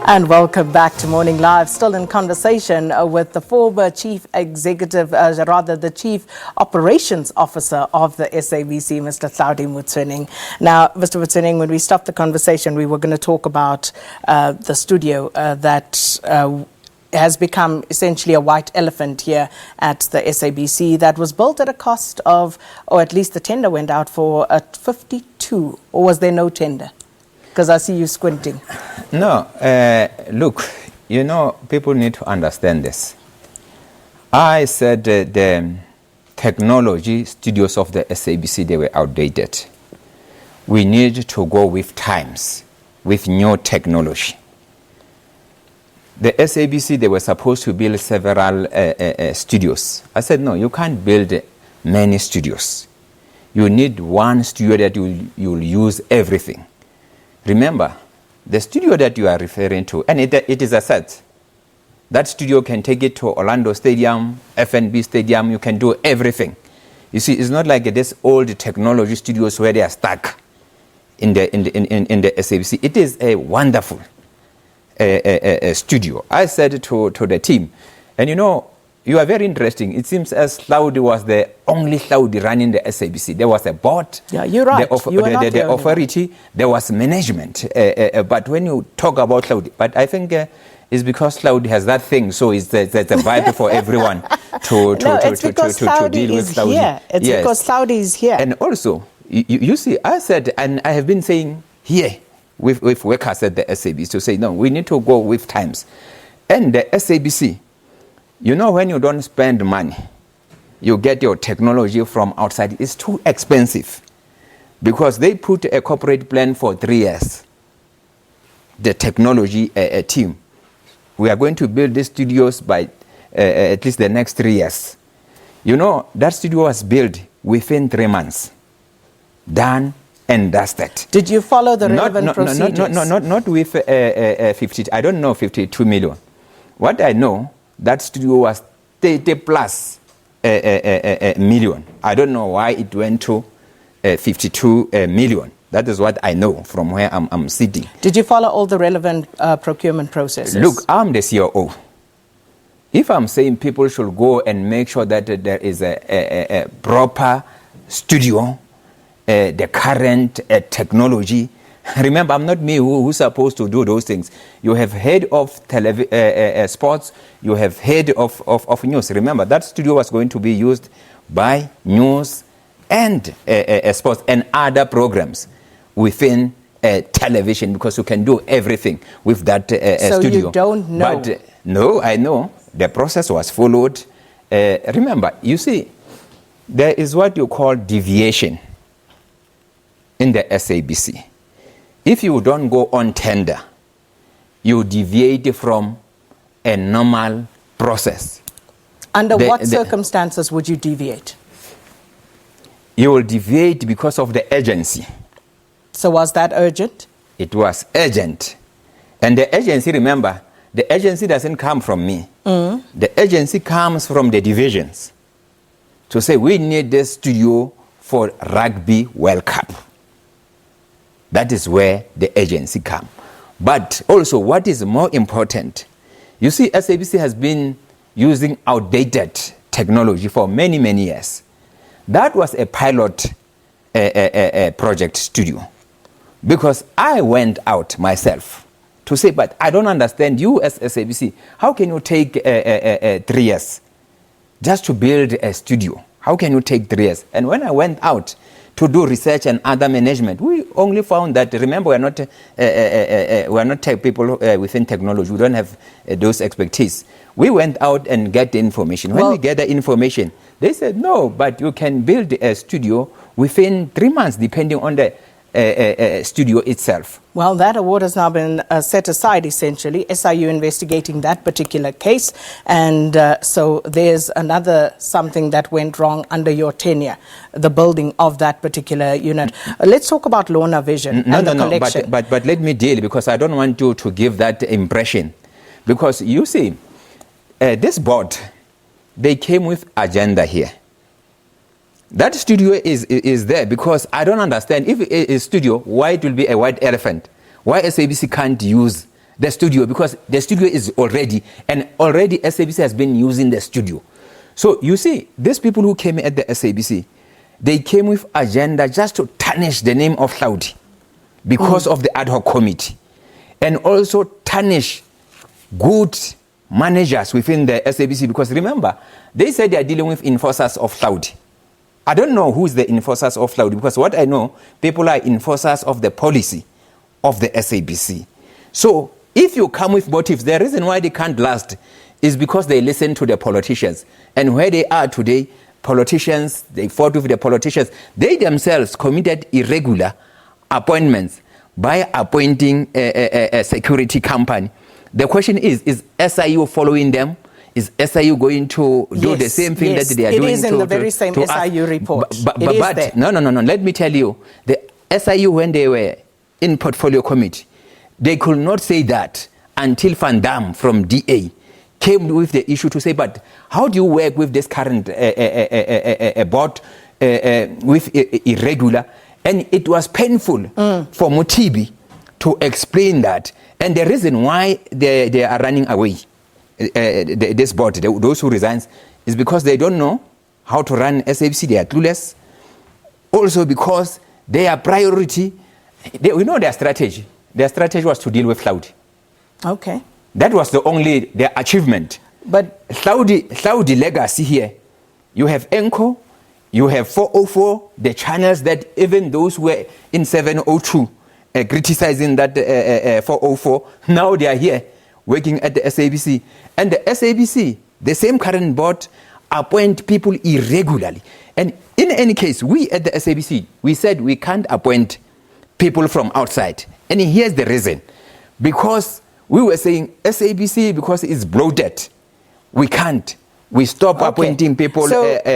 And welcome back to Morning Live. Still in conversation with the former chief executive, the chief operations officer of the SABC, Mr. Hlaudi Motsoeneng. Now, Mr. Motsoeneng, when we stopped the conversation, we were going to talk about the studio that has become essentially a white elephant here at the SABC that was built at a cost of, or at least the tender went out for 52, or was there no tender? Because I see you squinting. No, look, people need to understand this. I said the technology studios of the SABC, they were outdated. We need to go with times, with new technology. The SABC, they were supposed to build several studios. I said, no, you can't build many studios. You need one studio that you'll use everything. Remember, the studio that you are referring to, and it is a set. That studio can take it to Orlando Stadium, FNB Stadium, you can do everything. You see, it's not like this old technology studios where they are stuck in the SABC. It is a wonderful studio. I said to the team, and you are very interesting. It seems as Hlaudi was the only Hlaudi running the SABC. There was a board. Yeah, you're right. The authority. There was management. But when you talk about Hlaudi, but I think it's because Hlaudi has that thing. So it's a vibe for everyone to deal with Hlaudi. Here. It's because Hlaudi is here. And also, you see, I said, and I have been saying here with workers at the SABC to say, no, we need to go with times. And the SABC, when you don't spend money, you get your technology from outside. It's too expensive because they put a corporate plan for 3 years. The technology team, we are going to build these studios by at least the next 3 years. That studio was built within 3 months. Done and dusted. Did you follow the relevant procedures? Not with 50. I don't know 52 million. What I know, that studio was 30 plus million. I don't know why it went to 52 million. That is what I know from where I'm sitting. Did you follow all the relevant procurement processes? Look, I'm the COO. If I'm saying people should go and make sure that there is a proper studio, the current technology. Remember, I'm not me who's supposed to do those things. You have head of sports, you have head of news. Remember, that studio was going to be used by news and sports and other programs within television because you can do everything with that studio. So you don't know? But, no, I know. The process was followed. Remember, you see, there is what you call deviation in the SABC. If you don't go on tender, you deviate from a normal process. Under what circumstances would you deviate? You will deviate because of the urgency. So was that urgent? It was urgent. And the agency, remember, the agency doesn't come from me. The agency comes from the divisions to say we need this studio for Rugby World Cup. That is where the agency comes. But also, what is more important, you see, SABC has been using outdated technology for many, many years. That was a pilot project studio. Because I went out myself to say, but I don't understand you as SABC. How can you take 3 years just to build a studio? How can you take 3 years? And when I went out to do research and other management, we only found that, remember, we are not tech people within technology. We don't have those expertise. We went out and get the information. When we get the information, they said, no, but you can build a studio within 3 months, depending on the studio itself. Well, that award has now been set aside, essentially. SIU investigating that particular case. And so there's another something that went wrong under your tenure, the building of that particular unit. Let's talk about Lorna Vision and the collection. But let me deal, because I don't want you to give that impression. Because you see, this board, they came with agenda here. That studio is there because I don't understand. If it is studio, why it will be a white elephant? Why SABC can't use the studio, because the studio is already, and already SABC has been using the studio. So you see, these people who came at the SABC, they came with agenda just to tarnish the name of Hlaudi because of the ad hoc committee, and also tarnish good managers within the SABC, because remember, they said they are dealing with enforcers of Hlaudi. I don't know who is the enforcers of Hlaudi, because what I know, people are enforcers of the policy of the SABC. So if you come with motives, the reason why they can't last is because they listen to the politicians. And where they are today, politicians, they fought with the politicians. They themselves committed irregular appointments by appointing a security company. The question is SIU following them? Is SIU going to do the same thing that they are doing? It is in the very same SIU report. But no. Let me tell you, the SIU, when they were in portfolio committee, they could not say that until Van Dam from DA came with the issue to say, but how do you work with this current board with irregular? And it was painful for Motibi to explain that. And the reason why they are running away, this board, those who resigns, is because they don't know how to run SABC. They are clueless. Also because their priority, we know their strategy. Their strategy was to deal with Hlaudi. Okay. That was their achievement. But Hlaudi legacy here, you have ENCO, you have 404, the channels that even those who were in 702 criticizing that 404, now they are here working at the SABC. And the SABC, the same current board, appoint people irregularly. And in any case, we at the SABC, we said we can't appoint people from outside. And here's the reason. Because we were saying SABC, because it's bloated, we can't. We stop appointing people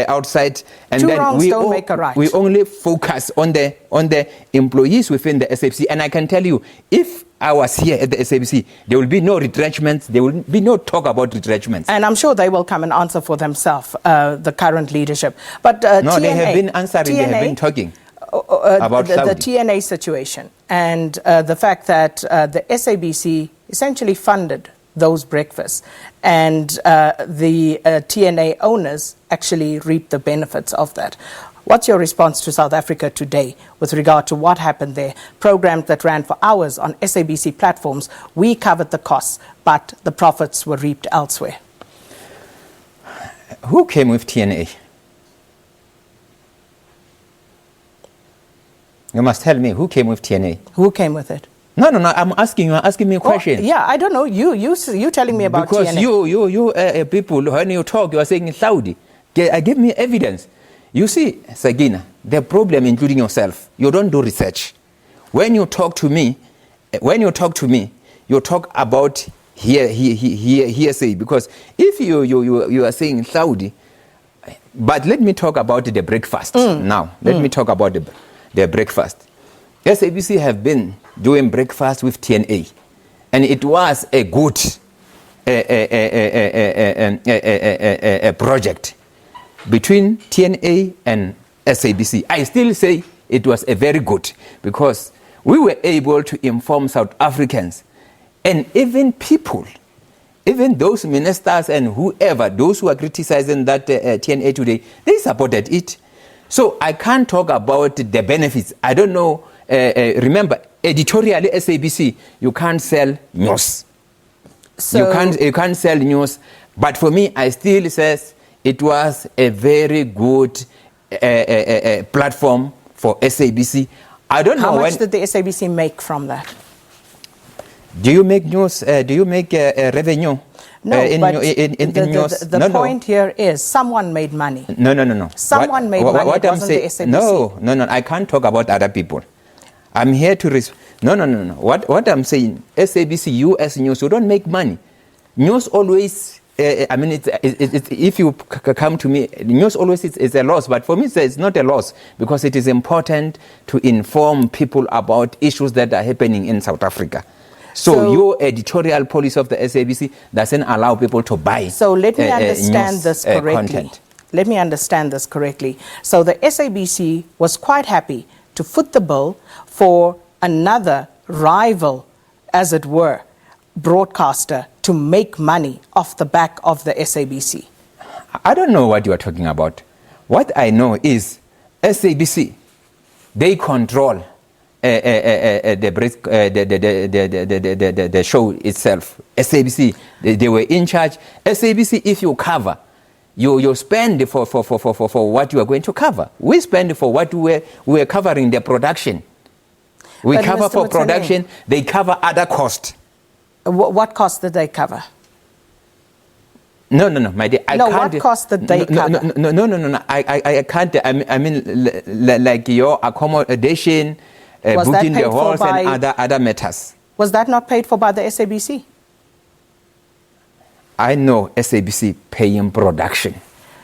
outside, and then we only focus on the employees within the SABC. And I can tell you, if I was here at the SABC, there will be no retrenchments. There will be no talk about retrenchments. And I'm sure they will come and answer for themselves, the current leadership. But no, they have been answering. They have been talking about the TNA situation and the fact that the SABC essentially funded those breakfasts, and the TNA owners actually reap the benefits of that. What's your response to South Africa today with regard to what happened there? Programs that ran for hours on SABC platforms, we covered the costs, but the profits were reaped elsewhere. Who came with TNA? You must tell me, who came with TNA? Who came with it? No, I'm asking you. Asking me a question. Yeah, I don't know. You telling me about because TNA. you people, when you talk, you are saying Hlaudi. Give me evidence. You see, Sagina, the problem, including yourself, you don't do research. When you talk to me, you talk about hearsay. Because if you are saying Hlaudi, but let me talk about the breakfast now. Let me talk about the breakfast. SABC have been doing breakfast with TNA, and it was a good project between TNA and SABC. I still say it was a very good, because we were able to inform South Africans, and even people, even those ministers and whoever, those who are criticizing that TNA today, they supported it. So I can't talk about the benefits. I don't know. Remember, editorially, SABC, you can't sell news. So you can't sell news. But for me, I still says it was a very good platform for SABC. I don't know how much did the SABC make from that. Do you make news? Do you make revenue? No, but the point here is someone made money. No. Someone made money. It wasn't the SABC. No. I can't talk about other people. I'm here to No. What I'm saying, SABC, US News, you don't make money. News always, if you come to me, news always is a loss. But for me, it's not a loss, because it is important to inform people about issues that are happening in South Africa. So your editorial policy of the SABC doesn't allow people to buy. So let me understand this correctly. Content. Let me understand this correctly. So the SABC was quite happy to foot the bill for another rival, as it were, broadcaster to make money off the back of the SABC? I don't know what you are talking about. What I know is SABC, they control the show itself. SABC, they were in charge. SABC, if you cover, you spend for what you are going to cover. We spend for what we were covering, the production. We But cover Mr. for Motsoeneng, production, they cover other costs. What cost did they cover? No, my dear. I No, can't. what cost did they cover? No. I can't. I mean, like your accommodation, Was that booking paid the for halls by- and other matters. Was that not paid for by the SABC? I know SABC paying production.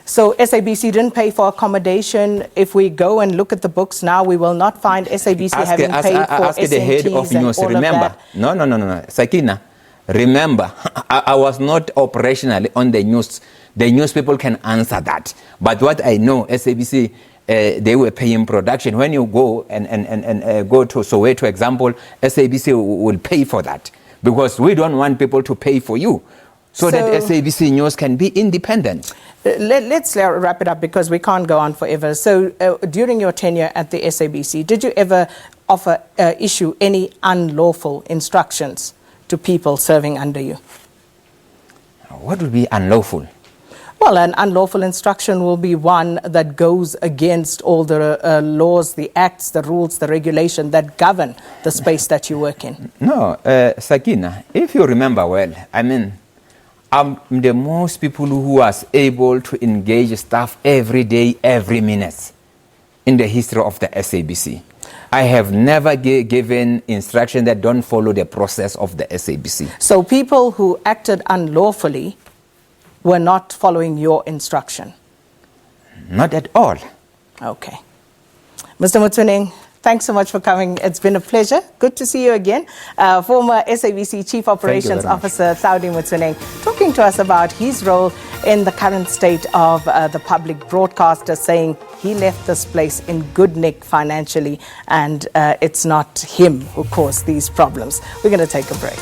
So SABC didn't pay for accommodation. If we go and look at the books now, we will not find SABC having paid for ask the head of SMTs and news. all Remember, of that. no, Sakina. Remember, I was not operationally on the news. The news people can answer that. But what I know, SABC, they were paying production. When you go and go to Soweto, example, SABC will pay for that because we don't want people to pay for you, so that SABC news can be independent. Let's wrap it up because we can't go on forever. So during your tenure at the SABC, did you ever issue any unlawful instructions to people serving under you? What would be unlawful? Well, an unlawful instruction will be one that goes against all the laws, the acts, the rules, the regulation that govern the space that you work in. No, Sakina, if you remember well, I mean, I'm the most people who was able to engage staff every day, every minute in the history of the SABC. I have never given instruction that don't follow the process of the SABC. So people who acted unlawfully were not following your instruction? Not at all. Okay. Mr. Motsoeneng, thanks so much for coming. It's been a pleasure. Good to see you again. Former SABC Chief Operations Officer Hlaudi Motsoeneng talking to us about his role in the current state of the public broadcaster, saying he left this place in good nick financially and it's not him who caused these problems. We're going to take a break.